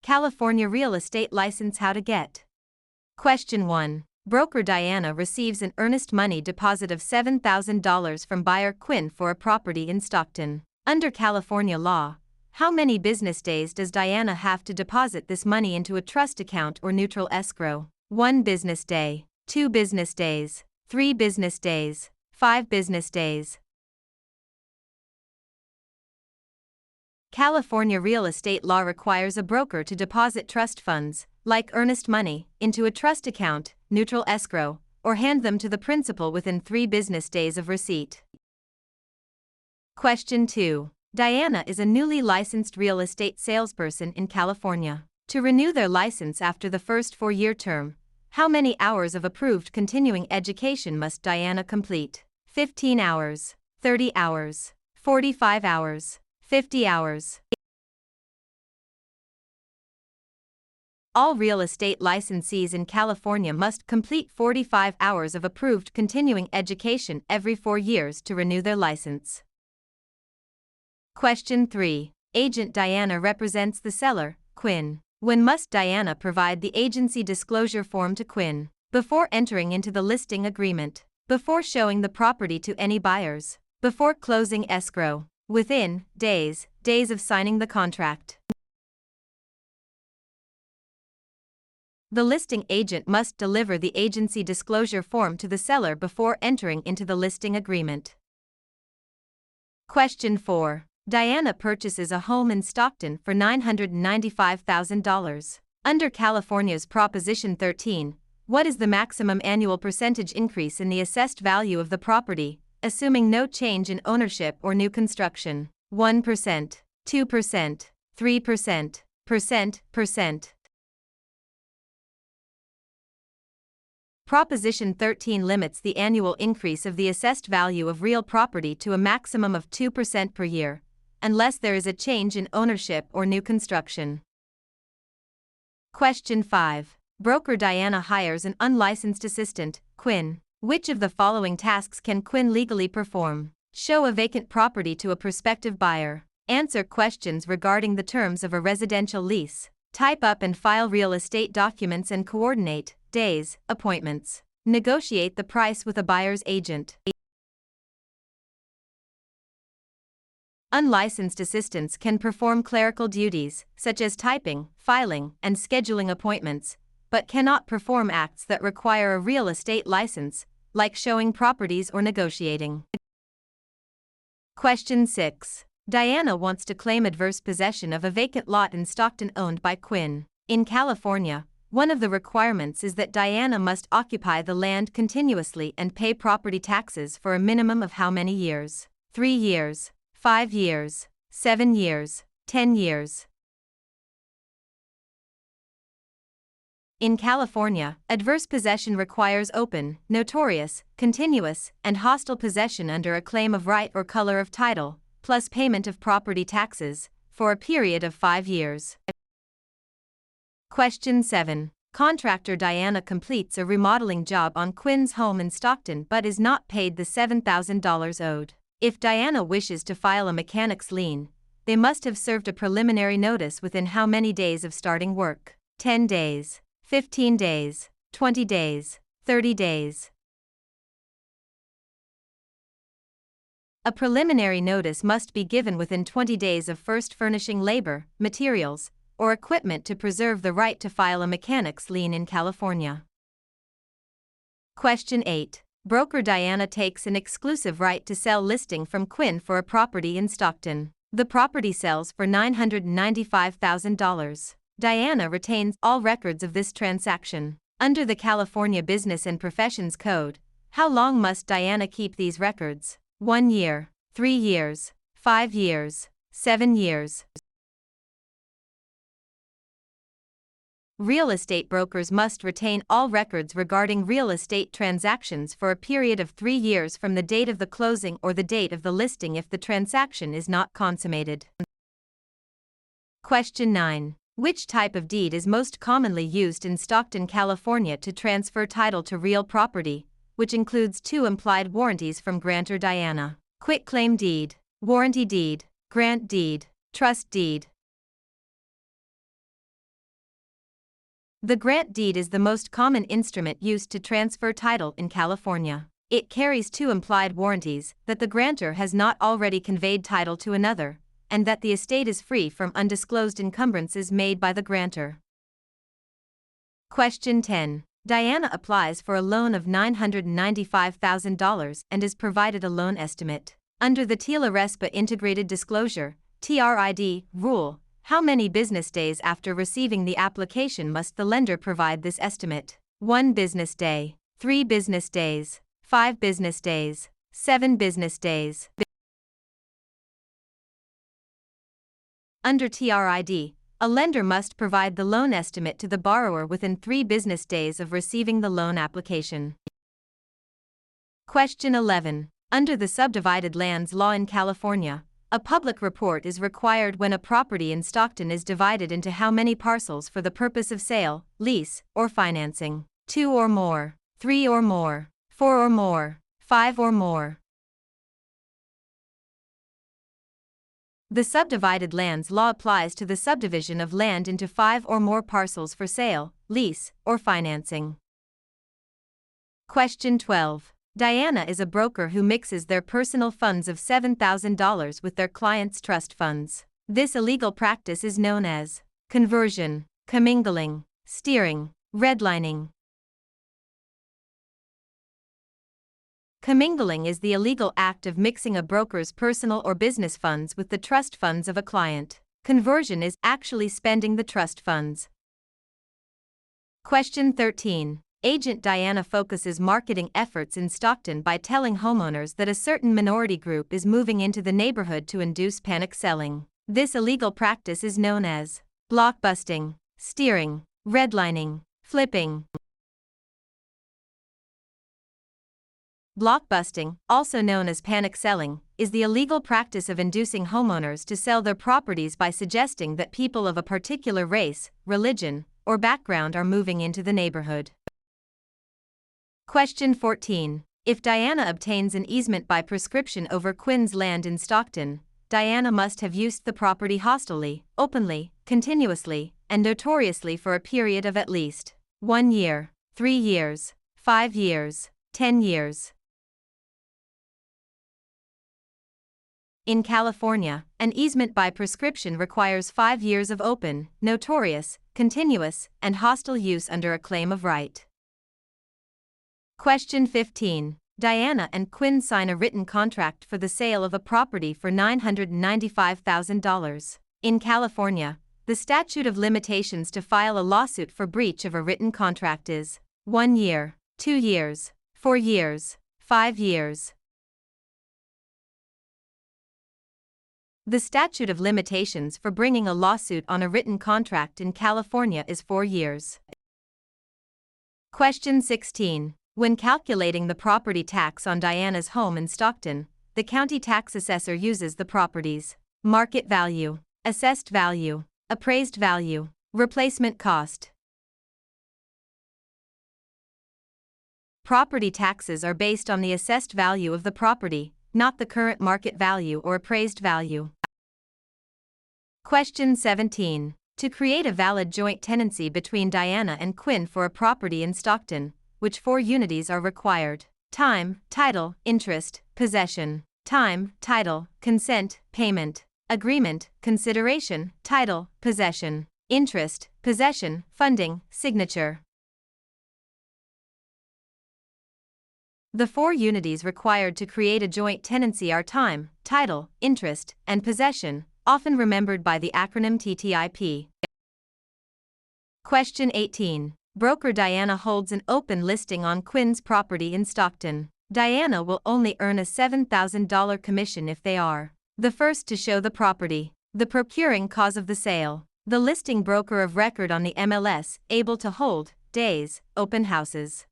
California real estate license. How to get. Question 1. Broker Diana receives an earnest money deposit of $7,000 from buyer Quinn for a property in Stockton. Under California law, how many business days does Diana have to deposit this money into a trust account or neutral escrow? 1 business day, 2 business days, 3 business days, 5 business days. California real estate law requires a broker to deposit trust funds, like earnest money, into a trust account, neutral escrow, or hand them to the principal within 3 business days of receipt. Question 2. Diana is a newly licensed real estate salesperson in California. To renew their license after the first 4-year term, how many hours of approved continuing education must Diana complete? 15 hours, 30 hours, 45 hours, 50 hours. All real estate licensees in California must complete 45 hours of approved continuing education every 4 years to renew their license. Question 3. Agent Diana represents the seller, Quinn. When must Diana provide the agency disclosure form to Quinn? Before entering into the listing agreement, before showing the property to any buyers, before closing escrow, within days of signing the contract. The listing agent must deliver the agency disclosure form to the seller before entering into the listing agreement. Question 4. Diana purchases a home in Stockton for $995,000. Under California's Proposition 13, what is the maximum annual percentage increase in the assessed value of the property, assuming no change in ownership or new construction? 1%, 2%, 3%, percent. Proposition 13 limits the annual increase of the assessed value of real property to a maximum of 2% per year, unless there is a change in ownership or new construction. Question 5. Broker Diana hires an unlicensed assistant, Quinn. Which of the following tasks can Quinn legally perform? Show a vacant property to a prospective buyer. Answer questions regarding the terms of a residential lease. Type up and file real estate documents and coordinate days, appointments. Negotiate the price with a buyer's agent. Unlicensed assistants can perform clerical duties, such as typing, filing, and scheduling appointments, but cannot perform acts that require a real estate license, like showing properties or negotiating. Question 6. Diana wants to claim adverse possession of a vacant lot in Stockton owned by Quinn. In California, one of the requirements is that Diana must occupy the land continuously and pay property taxes for a minimum of how many years? 3 years, 5 years, 7 years, 10 years. In California, adverse possession requires open, notorious, continuous, and hostile possession under a claim of right or color of title, plus payment of property taxes, for a period of 5 years. Question 7. Contractor Diana completes a remodeling job on Quinn's home in Stockton but is not paid the $7,000 owed. If Diana wishes to file a mechanic's lien, they must have served a preliminary notice within how many days of starting work? 10 days, 15 days, 20 days, 30 days. A preliminary notice must be given within 20 days of first furnishing labor, materials, or equipment to preserve the right to file a mechanic's lien in California. Question 8. Broker Diana takes an exclusive right to sell listing from Quinn for a property in Stockton. The property sells for $995,000. Diana retains all records of this transaction. Under the California Business and Professions Code, how long must Diana keep these records? 1 year, 3 years, 5 years, 7 years. Real estate brokers must retain all records regarding real estate transactions for a period of 3 years from the date of the closing or the date of the listing if the transaction is not consummated. Question 9. Which type of deed is most commonly used in Stockton, California to transfer title to real property, which includes 2 implied warranties from grantor Diana? Quitclaim deed, warranty deed, grant deed, trust deed. The grant deed is the most common instrument used to transfer title in California. It carries two implied warranties: that the grantor has not already conveyed title to another, and that the estate is free from undisclosed encumbrances made by the grantor. Question 10. Diana applies for a loan of $995,000 and is provided a loan estimate. Under the TILA-RESPA Integrated Disclosure (TRID) rule, how many business days after receiving the application must the lender provide this estimate? 1 business day, 3 business days, 5 business days, 7 business days. Under TRID, a lender must provide the loan estimate to the borrower within 3 business days of receiving the loan application. Question 11. Under the subdivided lands law in California, a public report is required when a property in Stockton is divided into how many parcels for the purpose of sale, lease, or financing: 2 or more, 3 or more, 4 or more, 5 or more. The subdivided lands law applies to the subdivision of land into 5 or more parcels for sale, lease, or financing. Question 12. Diana is a broker who mixes their personal funds of $7,000 with their clients' trust funds. This illegal practice is known as conversion, commingling, steering, redlining. Commingling is the illegal act of mixing a broker's personal or business funds with the trust funds of a client. Conversion is actually spending the trust funds. Question 13. Agent Diana focuses marketing efforts in Stockton by telling homeowners that a certain minority group is moving into the neighborhood to induce panic selling. This illegal practice is known as blockbusting, steering, redlining, flipping. Blockbusting, also known as panic selling, is the illegal practice of inducing homeowners to sell their properties by suggesting that people of a particular race, religion, or background are moving into the neighborhood. Question 14. If Diana obtains an easement by prescription over Quinn's land in Stockton, Diana must have used the property hostilely, openly, continuously, and notoriously for a period of at least 1 year, 3 years, 5 years, 10 years. In California, an easement by prescription requires 5 years of open, notorious, continuous, and hostile use under a claim of right. Question 15. Diana and Quinn sign a written contract for the sale of a property for $995,000. In California, the statute of limitations to file a lawsuit for breach of a written contract is 1 year, 2 years, 4 years, 5 years. The statute of limitations for bringing a lawsuit on a written contract in California is 4 years. Question 16. When calculating the property tax on Diana's home in Stockton, the county tax assessor uses the property's market value, assessed value, appraised value, replacement cost. Property taxes are based on the assessed value of the property, not the current market value or appraised value. Question 17. To create a valid joint tenancy between Diana and Quinn for a property in Stockton, which 4 unities are required? Time, title, interest, possession. Time, title, consent, payment. Agreement, consideration, title, possession. Interest, possession, funding, signature. The 4 unities required to create a joint tenancy are time, title, interest, and possession, often remembered by the acronym TTIP. Question 18. Broker Diana holds an open listing on Quinn's property in Stockton. Diana will only earn a $7,000 commission if they are the first to show the property, the procuring cause of the sale, the listing broker of record on the MLS, able to hold days, open houses.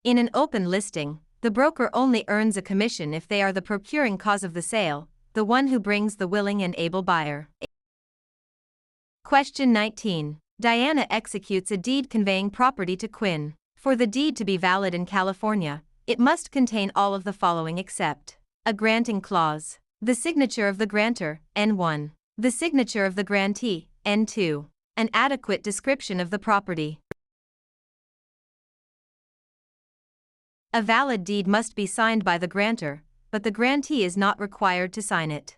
In an open listing, the broker only earns a commission if they are the procuring cause of the sale, the one who brings the willing and able buyer. Question 19. Diana executes a deed conveying property to Quinn. For the deed to be valid in California, it must contain all of the following except a granting clause, the signature of the grantor, N1, the signature of the grantee, N2. An adequate description of the property. A valid deed must be signed by the grantor, but the grantee is not required to sign it.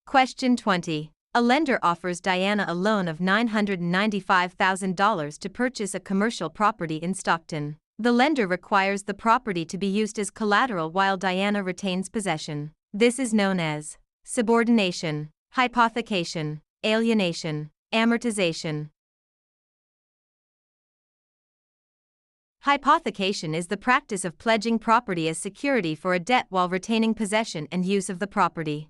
Question 20. A lender offers Diana a loan of $995,000 to purchase a commercial property in Stockton. The lender requires the property to be used as collateral while Diana retains possession. This is known as subordination, hypothecation, alienation, amortization. Hypothecation is the practice of pledging property as security for a debt while retaining possession and use of the property.